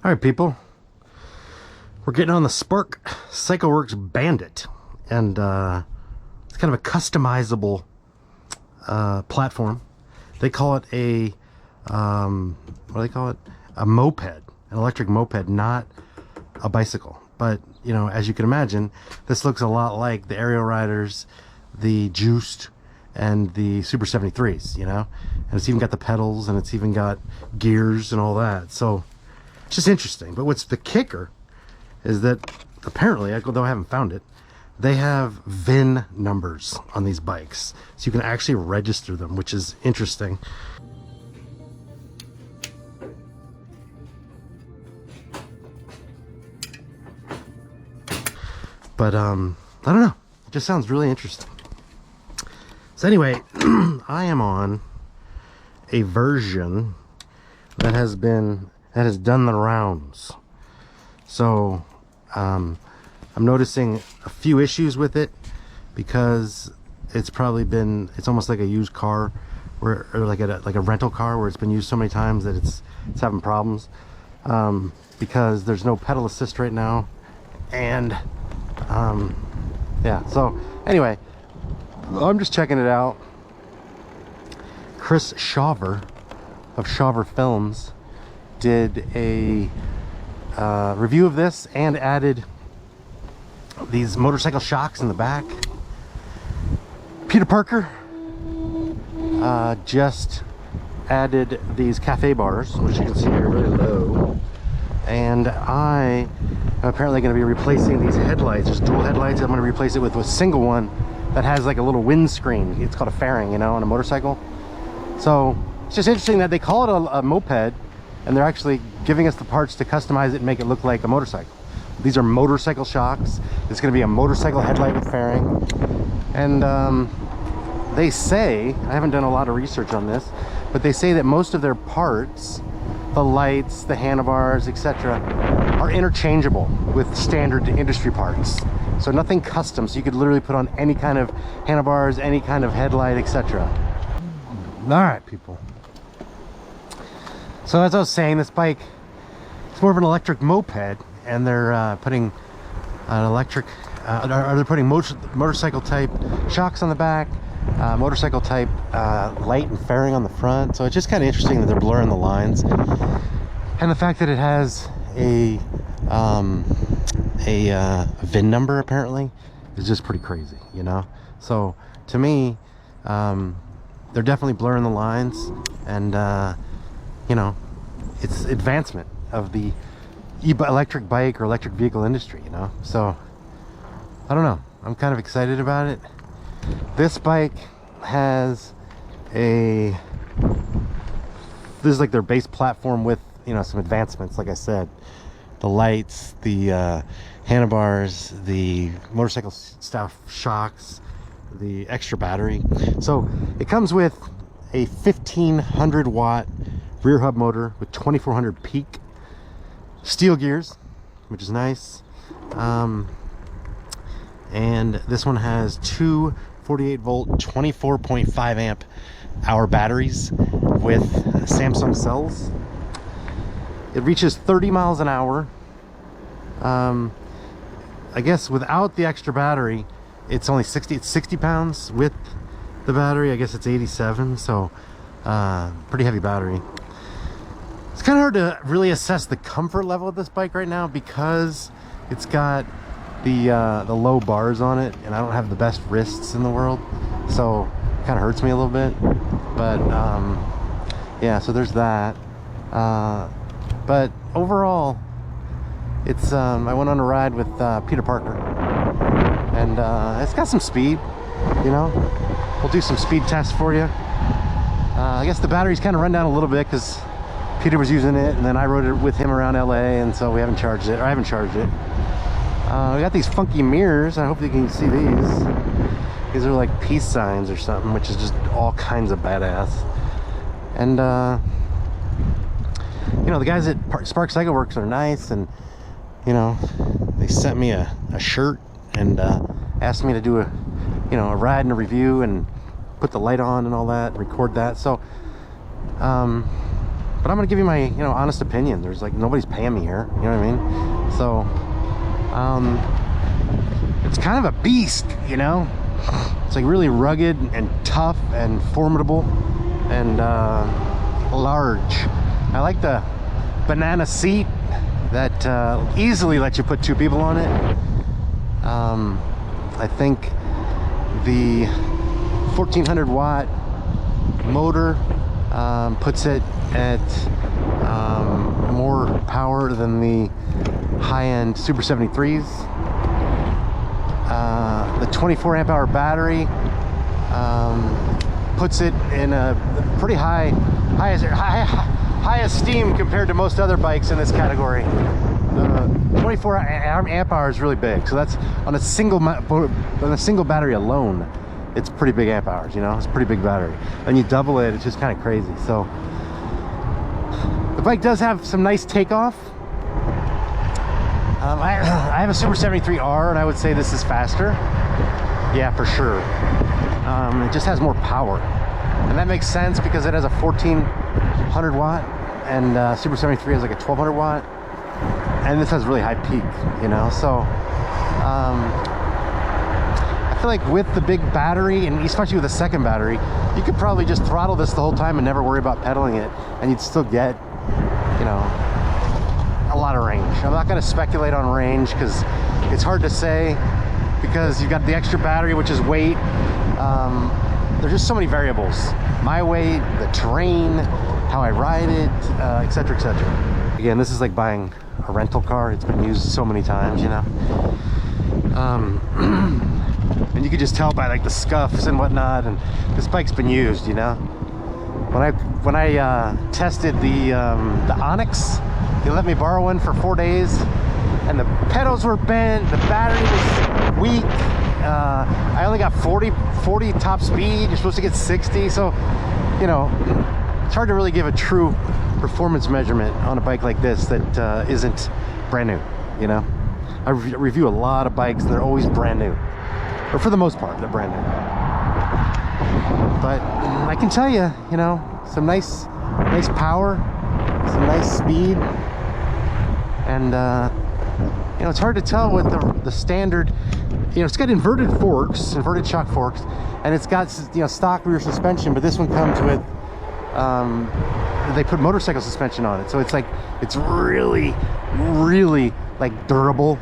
All right, people, we're getting on the Spark Cycleworks Bandit, and it's kind of a customizable platform. They call it a what do they call it? A moped, an electric moped, not a bicycle. But you know, as you can imagine, this looks a lot like the Aerial Riders, the Juiced, and the Super 73s. You know, and it's even got the pedals, and it's even got gears and all that. So it's just interesting. But what's the kicker is that apparently, though I haven't found it, they have VIN numbers on these bikes, so you can actually register them, which is interesting. But I don't know, it just sounds really interesting. So anyway, I am on a version that has done the rounds. So I'm noticing a few issues with it because it's almost like a used car, or like a rental car where it's been used so many times that it's having problems, because there's no pedal assist right now. And yeah, so anyway, I'm just checking it out. Chris Shaver of Shaver Films did a review of this and added these motorcycle shocks in the back. Peter Parker just added these cafe bars, which you can see are really low. And I am apparently going to be replacing these headlights. There's dual headlights. I'm going to replace it with a single one that has like a little windscreen. It's called a fairing, you know, on a motorcycle. So it's just interesting that they call it a moped, and they're actually giving us the parts to customize it and make it look like a motorcycle. These are motorcycle shocks. It's going to be a motorcycle headlight with fairing. And they say, I haven't done a lot of research on this, but they say that most of their parts, the lights, the handlebars, etc., are interchangeable with standard industry parts. So nothing custom, so you could literally put on any kind of handlebars, any kind of headlight, etc. All right, people. So as I was saying, this bike, it's more of an electric moped, and they're putting an electric, they're putting motorcycle type shocks on the back, motorcycle type light and fairing on the front. So it's just kind of interesting that they're blurring the lines, and the fact that it has a VIN number apparently is just pretty crazy, you know. So to me, they're definitely blurring the lines, and you know, it's advancement of the electric bike or electric vehicle industry, you know. So I don't know, I'm kind of excited about it. This bike has this is like their base platform with, you know, some advancements, like I said, the lights, the handlebars, the motorcycle stuff, shocks, the extra battery. So it comes with a 1500 watt rear hub motor with 2400 peak, steel gears, which is nice. And this one has two 48 volt 24.5 amp hour batteries with Samsung cells. It reaches 30 miles an hour. I guess without the extra battery it's only 60 pounds. With the battery, I guess it's 87, so pretty heavy battery. It's kind of hard to really assess the comfort level of this bike right now because it's got the low bars on it, and I don't have the best wrists in the world, so it kind of hurts me a little bit. But yeah, so there's that. But overall, it's I went on a ride with Peter Parker, and it's got some speed, you know. We'll do some speed tests for you. I guess the battery's kind of run down a little bit because Peter was using it, and then I rode it with him around LA, and so we haven't charged it, or I haven't charged it. We got these funky mirrors. I hope you can see these. These are like peace signs or something, which is just all kinds of badass. And you know, the guys at Spark Cycleworks are nice, and you know, they sent me a shirt and asked me to do a ride and a review and put the light on and all that, record that. So but I'm gonna give you my, you know, honest opinion. There's like, nobody's paying me here, you know what I mean? So it's kind of a beast, you know. It's like really rugged and tough and formidable and large. I like the banana seat that easily lets you put 2 people on it. I think the 1400 watt motor puts it at more power than the high-end Super 73s. The 24 amp hour battery puts it in a pretty high esteem compared to most other bikes in this category. 24 amp hour is really big, so that's on a single battery alone. It's pretty big amp hours, you know. It's a pretty big battery, and you double it, it's just kind of crazy. So the bike does have some nice takeoff. I have a Super 73R, and I would say this is faster. Yeah, for sure. It just has more power, and that makes sense because it has a 1400 watt, and Super 73 has like a 1200 watt, and this has really high peak, you know. So I feel like with the big battery, and especially with the second battery, you could probably just throttle this the whole time and never worry about pedaling it, and you'd still get, you know, a lot of range. I'm not going to speculate on range because it's hard to say, because you've got the extra battery, which is weight. There's just so many variables: my weight, the terrain, how I ride it, etc., etc. Again, this is like buying a rental car. It's been used so many times, you know. And you could just tell by like the scuffs and whatnot, and this bike's been used, you know. When I tested the Onyx, they let me borrow one for 4 days, and the pedals were bent, the battery was weak. I only got 40 top speed. You're supposed to get 60, so you know, it's hard to really give a true performance measurement on a bike like this that isn't brand new, you know. I review a lot of bikes, and they're always brand new, or for the most part they're brand new. But I can tell you, you know, some nice power, some nice speed, and you know, it's hard to tell with the standard. You know, it's got inverted shock forks, and it's got, you know, stock rear suspension, but this one comes with they put motorcycle suspension on it, so it's like, it's really like durable.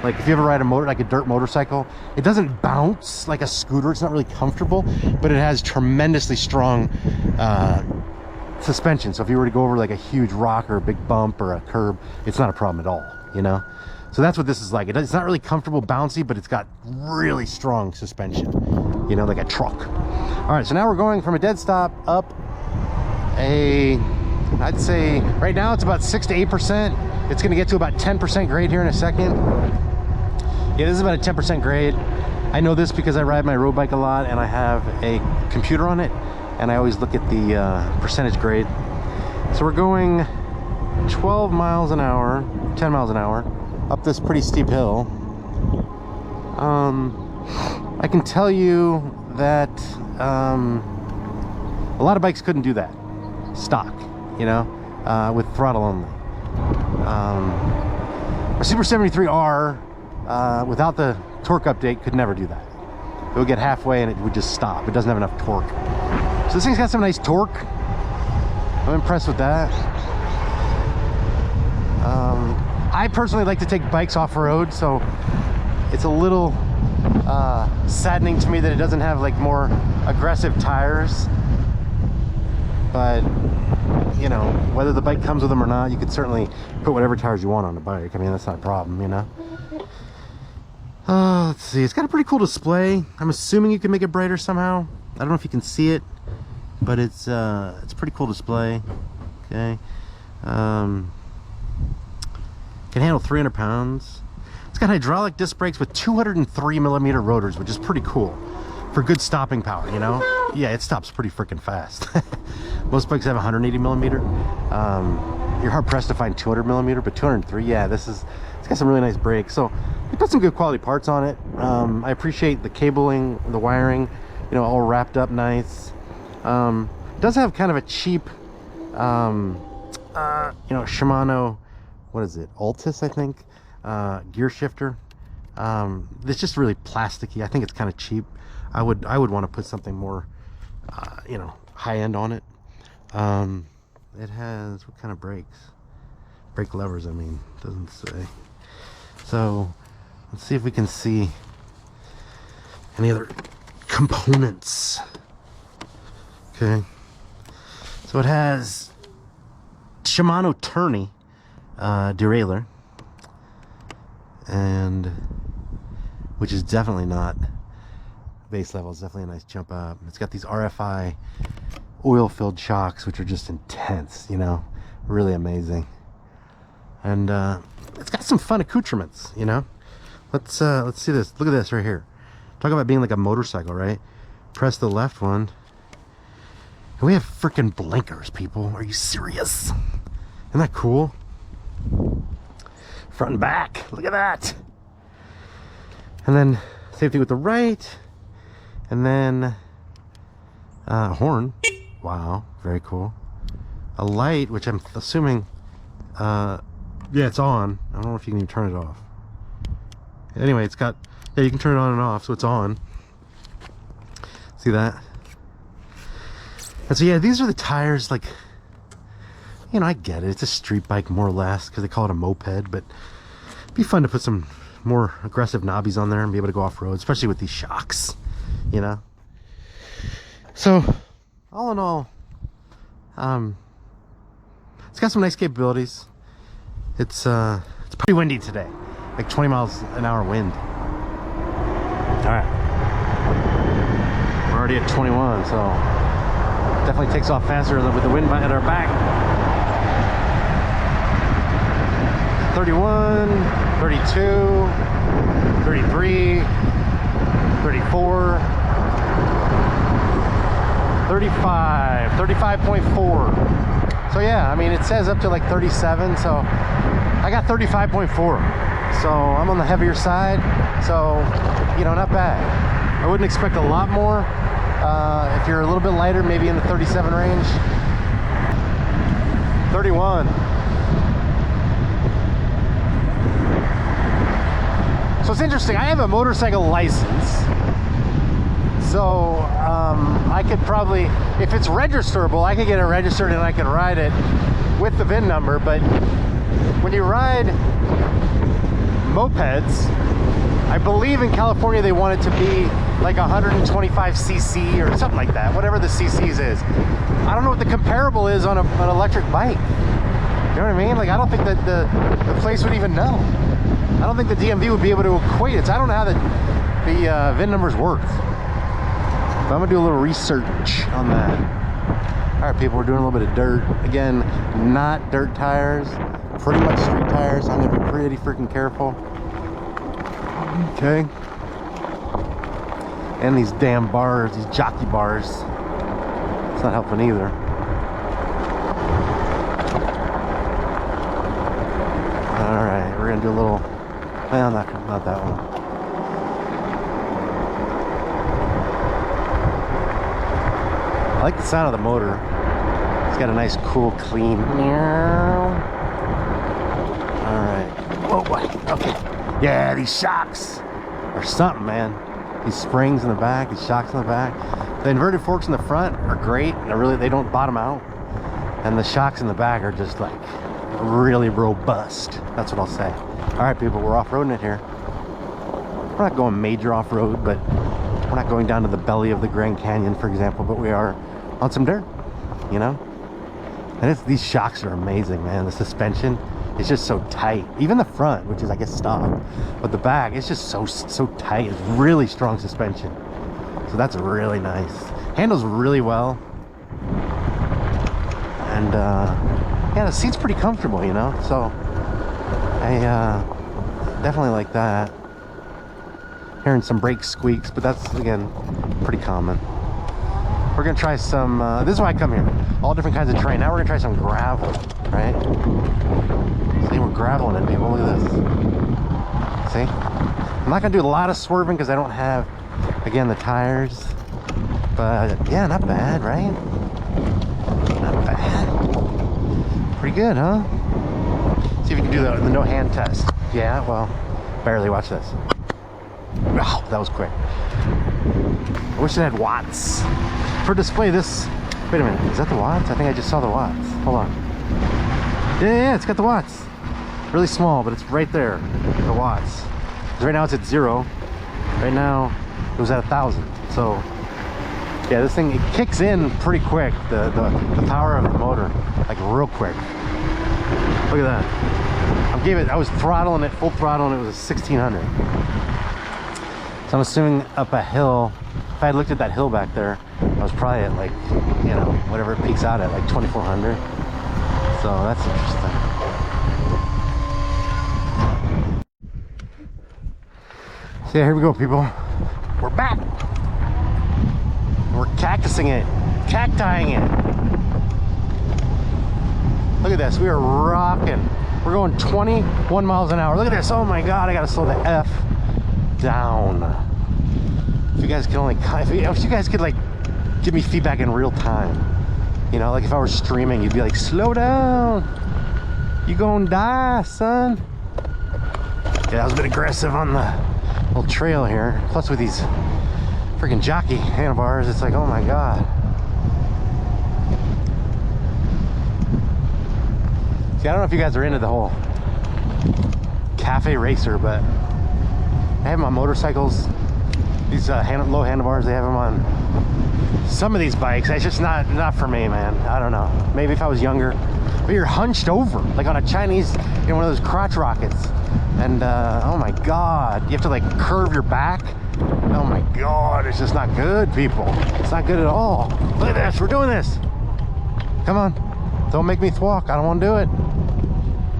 Like if you ever ride a dirt motorcycle, it doesn't bounce like a scooter. It's not really comfortable, but it has tremendously strong suspension. So if you were to go over like a huge rock or a big bump or a curb, it's not a problem at all, you know. So that's what this is like. It's not really comfortable, bouncy, but it's got really strong suspension, you know, like a truck. All right, so now we're going from a dead stop up I'd say right now it's about 6 to 8%. It's gonna get to about 10% grade here in a second. Yeah, this is about a 10% grade. I know this because I ride my road bike a lot, and I have a computer on it, and I always look at the percentage grade. So we're going 12 miles an hour, 10 miles an hour, up this pretty steep hill. I can tell you that a lot of bikes couldn't do that stock, you know, with throttle only. A Super 73R without the torque update could never do that. It would get halfway and it would just stop. It doesn't have enough torque. So this thing's got some nice torque. I'm impressed with that. I personally like to take bikes off-road, so it's a little saddening to me that it doesn't have like more aggressive tires. But you know, whether the bike comes with them or not, you could certainly put whatever tires you want on the bike. I mean, that's not a problem, you know. Let's see, it's got a pretty cool display. I'm assuming you can make it brighter somehow. I don't know if you can see it, but it's a pretty cool display. Okay. Can handle 300 pounds. It's got hydraulic disc brakes with 203 millimeter rotors, which is pretty cool for good stopping power, you know. Yeah, it stops pretty freaking fast. Most bikes have 180 millimeter. You're hard pressed to find 200 millimeter, but 203, yeah, it's got some really nice brakes. So they put some good quality parts on it. I appreciate the cabling, the wiring, you know, all wrapped up nice. It does have kind of a cheap you know, Shimano, what is it, Altus, I think, gear shifter. It's just really plasticky. I think it's kind of cheap. I would want to put something more, you know, high end on it. It has, what kind of brakes? Brake levers, I mean, doesn't say. So let's see if we can see any other components. Okay, so it has Shimano tourney derailleur, and which is definitely not base level. It's definitely a nice jump up. It's got these RFI oil filled shocks, which are just intense, you know, really amazing. And it's got some fun accoutrements, you know. Let's see this. Look at this right here. Talk about being like a motorcycle, right? Press the left one and we have freaking blinkers, people. Are you serious? Isn't that cool? Front and back, look at that. And then same thing with the right, and then horn. Wow, very cool. A light, which I'm assuming yeah, it's on. I don't know if you can even turn it off. Anyway, it's got, yeah, you can turn it on and off, so it's on. See that? And so yeah, these are the tires. Like, you know, I get it, it's a street bike more or less because they call it a moped, but it'd be fun to put some more aggressive knobbies on there and be able to go off-road, especially with these shocks, you know. So all in all, it's got some nice capabilities. It's pretty windy today, like 20 miles an hour wind. All right, we're already at 21, so definitely takes off faster with the wind at our back. 31, 32, 33, 34, 35, 35.4. So yeah, I mean, it says up to like 37, so I got 35.4. So I'm on the heavier side, so, you know, not bad. I wouldn't expect a lot more. If you're a little bit lighter, maybe in the 37 range. 31. So it's interesting, I have a motorcycle license, so I could probably, if it's registerable, I could get it registered and I could ride it with the VIN number. But when you ride mopeds, I believe in California they want it to be like 125 cc or something like that, whatever the cc's is. I don't know what the comparable is on an electric bike. You know what I mean? Like, I don't think that the place would even know. I don't think the DMV would be able to equate it. So I don't know how the VIN numbers work. But I'm gonna do a little research on that. All right, people, we're doing a little bit of dirt. Again, not dirt tires, pretty much street tires. I'm gonna be pretty freaking careful. Okay. And these damn bars, these jockey bars. It's not helping either. All right, we're gonna do a little, well, not that one. I like the sound of the motor. It's got a nice, cool, clean. All right. Whoa, what? Okay. Yeah, these shocks are something, man. These springs in the back, these shocks in the back. The inverted forks in the front are great. They don't bottom out. And the shocks in the back are just like really robust. That's what I'll say. All right, people, we're off-roading it here. We're not going major off-road, but we're not going down to the belly of the Grand Canyon, for example, but we are on some dirt, you know? And these shocks are amazing, man. The suspension is just so tight. Even the front, which is, I guess, stock, but the back, it's just so tight. It's really strong suspension. So that's really nice. Handles really well. And yeah, the seat's pretty comfortable, you know? So I definitely like that. Hearing some brake squeaks, but that's, again, pretty common. We're gonna try some, this is why I come here. All different kinds of terrain. Now we're gonna try some gravel, right? See, we're graveling it, people, look at this. See? I'm not gonna do a lot of swerving because I don't have, again, the tires. But yeah, not bad, right? Not bad. Pretty good, huh? See if you can do the no hand test. Yeah, well, barely. Watch this. Wow, that was quick. I wish it had watts. For display this, wait a minute, is that the watts? I think I just saw the watts. Hold on. Yeah, it's got the watts. Really small, but it's right there, the watts. 'Cause right now it's at 0. Right now it was at 1,000. So yeah, this thing, it kicks in pretty quick, the power of the motor, like real quick. Look at that. I was throttling it, full throttle, and it was a 1600. So I'm assuming up a hill, if I had looked at that hill back there, I was probably at like, you know, whatever it peaks out at, like 2400. So that's interesting. So yeah, here we go, people. We're back. We're cactusing it, cactiing it. Look at this, we are rocking. We're going 21 miles an hour. Look at this, oh my God, I gotta slow the F down. If you guys could only, if you guys could like give me feedback in real time. You know, like if I were streaming, you'd be like, slow down. You gonna die, son. Yeah, that was a bit aggressive on the little trail here. Plus with these freaking jockey handlebars, it's like, oh my God. See, I don't know if you guys are into the whole cafe racer, but I have them on motorcycles. These low handlebars, they have them on some of these bikes. It's just not for me, man. I don't know. Maybe if I was younger. But you're hunched over, like on a Chinese, you know, one of those crotch rockets. And oh my God, you have to like curve your back. Oh my God, it's just not good, people. It's not good at all. Look at this, we're doing this. Come on, don't make me thwalk. I don't want to do it.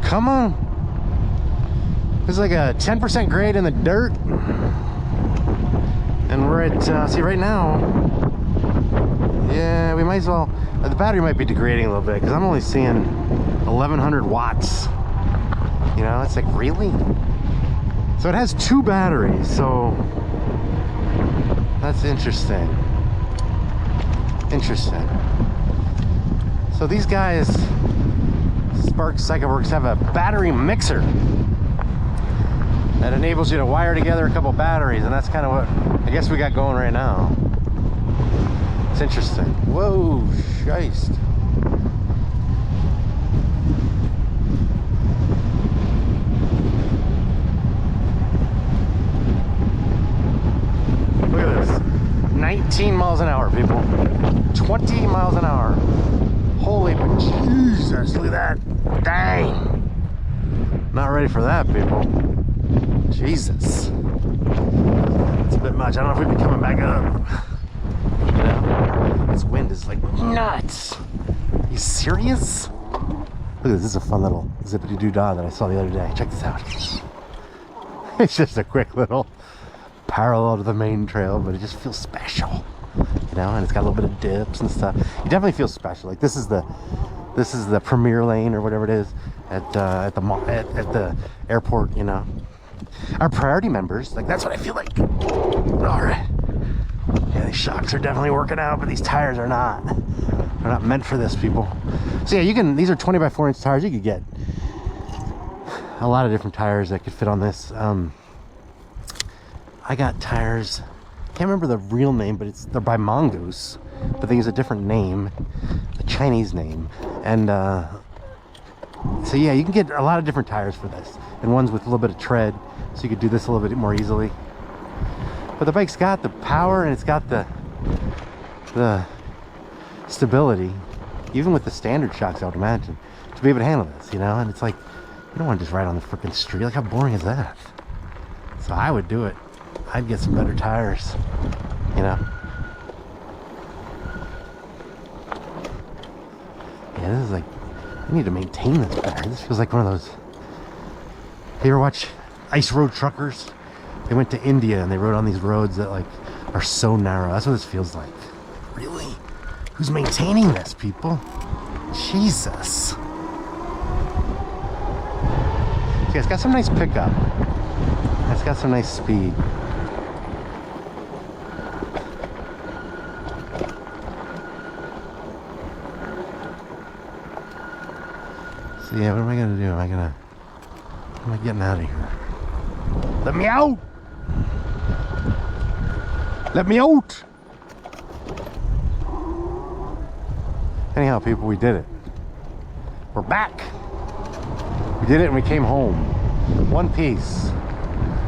Come on. This is like a 10% grade in the dirt. And we're at, see right now, yeah, we might as well, the battery might be degrading a little bit because I'm only seeing 1100 watts. You know, it's like, really? So it has 2 batteries, so that's interesting. Interesting. So these guys, Spark Cycleworks, have a battery mixer that enables you to wire together a couple batteries, and that's kind of what I guess we got going right now. It's interesting. Whoa, scheist. Look at this. 19 miles an hour, people. 20 miles an hour. Holy Jesus, look at that. Dang. Not ready for that, people. Jesus. It's a bit much. I don't know if we'd be coming back up. You know? This wind is like nuts. Are you serious? Look at this. This is a fun little zippity-doo-dah that I saw the other day. Check this out. It's just a quick little parallel to the main trail, but it just feels special. You know, and it's got a little bit of dips and stuff. It definitely feels special. Like this is the premier lane or whatever it is at the airport. You know, our priority members. Like that's what I feel like. All right. Yeah, these shocks are definitely working out, but these tires are not. They're not meant for this, people. So yeah, you can. These are 20 by 4 inch tires. You could get a lot of different tires that could fit on this. I got tires. Can't remember the real name, but they're by Mongoose, but they use a different name, a Chinese name, and so yeah, you can get a lot of different tires for this, and ones with a little bit of tread, so you could do this a little bit more easily. But the bike's got the power and it's got the stability, even with the standard shocks, I would imagine, to be able to handle this, you know. And it's like, you don't want to just ride on the freaking street. Like, how boring is that? So I would do it. I'd get some better tires, you know. Yeah, this is like, I need to maintain this better. This feels like one of those, you ever watch Ice Road Truckers? They went to India and they rode on these roads that like are so narrow. That's what this feels like. Really? Who's maintaining this, people? Jesus. Yeah, it's got some nice pickup. It's got some nice speed. So yeah, what am I gonna do? Am I getting out of here? Let me out! Let me out! Anyhow, people, we did it. We're back. We did it and we came home. One piece.